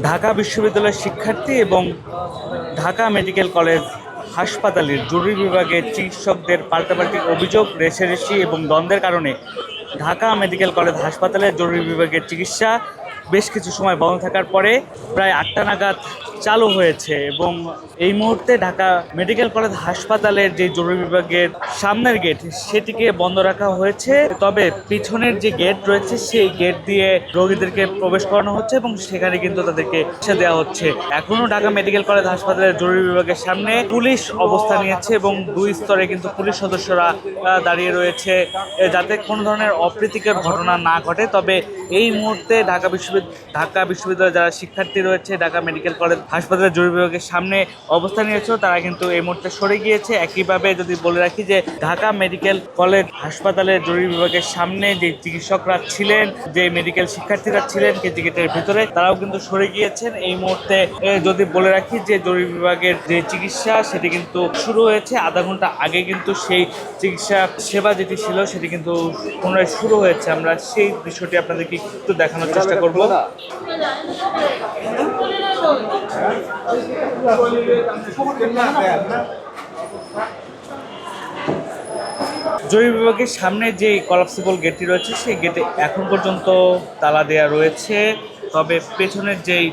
ঢাকা বিশ্ববিদ্যালয়ের শিক্ষার্থী এবং ঢাকা মেডিকেল কলেজ হাসপাতালের জরুরি বিভাগের চিকিৎসকদের পাল্টাপাল্টি অভিযোগ, রেষারেষি এবং দ্বন্দ্বের কারণে ঢাকা মেডিকেল কলেজ হাসপাতালের জরুরি বিভাগের চিকিৎসা বেশ কিছু সময় বন্ধ থাকার পরে প্রায় ৮টা নাগাদ চালু হয়েছে। এবং এই মুহূর্তে ঢাকা মেডিকেল কলেজ হাসপাতালের যে জরুরি বিভাগের সামনের গেট সেটিকে বন্ধ রাখা হয়েছে, তবে পিছনের যে গেট রয়েছে সেই গেট দিয়ে রোগীদেরকে প্রবেশ করানো হচ্ছে এবং সেখানে কিন্তু তাদেরকে চিকিৎসা দেওয়া হচ্ছে। এখনও ঢাকা মেডিকেল কলেজ হাসপাতালের জরুরি বিভাগের সামনে পুলিশ অবস্থান নিয়েছে এবং দুই স্তরে কিন্তু পুলিশ সদস্যরা দাঁড়িয়ে রয়েছে যাতে কোনো ধরনের অপ্রীতিকর ঘটনা না ঘটে। তবে এই মুহূর্তে ঢাকা বিশ্ববিদ্যালয়ের যারা শিক্ষার্থী রয়েছে ঢাকা মেডিকেল কলেজ হাসপাতালের জরুরি বিভাগের সামনে অবস্থান নিয়েছিল তারা কিন্তু এই মুহূর্তে সরে গিয়েছে। একইভাবে যদি বলে রাখি যে ঢাকা মেডিকেল কলেজ হাসপাতালের জরুরি বিভাগের সামনে যে চিকিৎসকরা ছিলেন, যে মেডিকেল শিক্ষার্থীরা ছিলেন গেটের ভিতরে, তারাও কিন্তু সরে গিয়েছেন। এই মুহূর্তে যদি বলে রাখি যে জরুরি বিভাগের যে চিকিৎসা সেটি কিন্তু শুরু হয়েছে আধা ঘন্টা আগে, কিন্তু সেই চিকিৎসা সেবা যেটি ছিল সেটি কিন্তু পুনরায় শুরু হয়েছে। আমরা সেই বিষয়টি আপনাদেরকে একটু দেখানোর চেষ্টা করব। জরুরি বিভাগের সামনে যে কলাপসিবল গেটটি রয়েছে সেই গেটে এখন পর্যন্ত তালা দেওয়া রয়েছে, তবে পেছনের যেই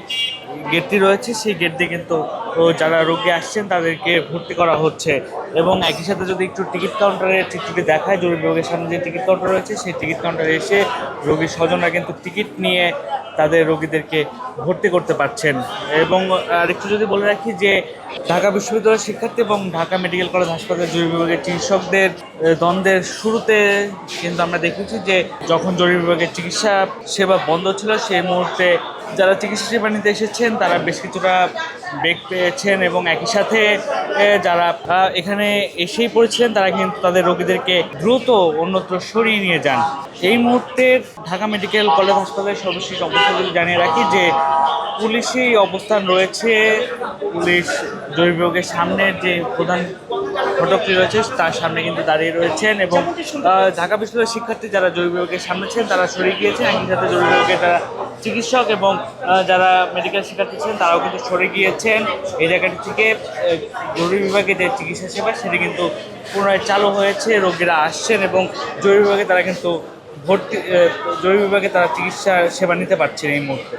গেটটি রয়েছে সেই গেট দিয়ে কিন্তু যারা রোগী আসছেন তাদেরকে ভর্তি করা হচ্ছে। এবং একই সাথে যদি একটু টিকিট কাউন্টারের চিত্রটি দেখায়, জরুরি বিভাগের সামনে যে টিকিট কাউন্টার রয়েছে সেই টিকিট কাউন্টারে এসে রোগীর স্বজনরা কিন্তু টিকিট নিয়ে তাদের রোগীদেরকে ভর্তি করতে পারছেন। এবং আরেকটু যদি বলে রাখি যে ঢাকা বিশ্ববিদ্যালয়ের শিক্ষার্থী এবং ঢাকা মেডিকেল কলেজ হাসপাতালের জরুরি বিভাগের চিকিৎসকদের দ্বন্দ্বের শুরুতে কিন্তু আমরা দেখেছি যে যখন জরুরি বিভাগের চিকিৎসা সেবা বন্ধ ছিল সেই মুহূর্তে যারা চিকিৎসা সেবা নিতে এসেছেন তারা বেশ কিছুটা বেগ পেয়েছেন এবং একই সাথে যারা এখানে এসেই পড়েছিলেন তারা কিন্তু তাদের রোগীদেরকে দ্রুত অন্যত্র সরিয়ে নিয়ে যান। এই মুহূর্তে ঢাকা মেডিকেল কলেজ হাসপাতালের সর্বশেষ অবস্থা যদি জানিয়ে রাখি যে পুলিশি অবস্থান রয়েছে। পুলিশ জরুরি বিভাগের সামনের যে প্রধান ফটকটি রয়েছে তার সামনে কিন্তু দাঁড়িয়ে রয়েছেন এবং ঢাকা বিশ্ববিদ্যালয়ের শিক্ষার্থী যারা জরুরি বিভাগের সামনে ছিলেন তারা সরে গিয়েছেন। একই সাথে জরুরি বিভাগের যারা চিকিৎসক এবং যারা মেডিকেল শিক্ষার্থী ছিলেন তারাও কিন্তু সরে গিয়েছেন। এই জায়গাটি থেকে জরুরি বিভাগে যে চিকিৎসা সেবা সেটি কিন্তু পুনরায় চালু হয়েছে, রোগীরা আসছেন এবং জরুরি বিভাগে তারা কিন্তু জরুরি বিভাগে তারা চিকিৎসা সেবা নিতে পারছেন এই মুহূর্তে।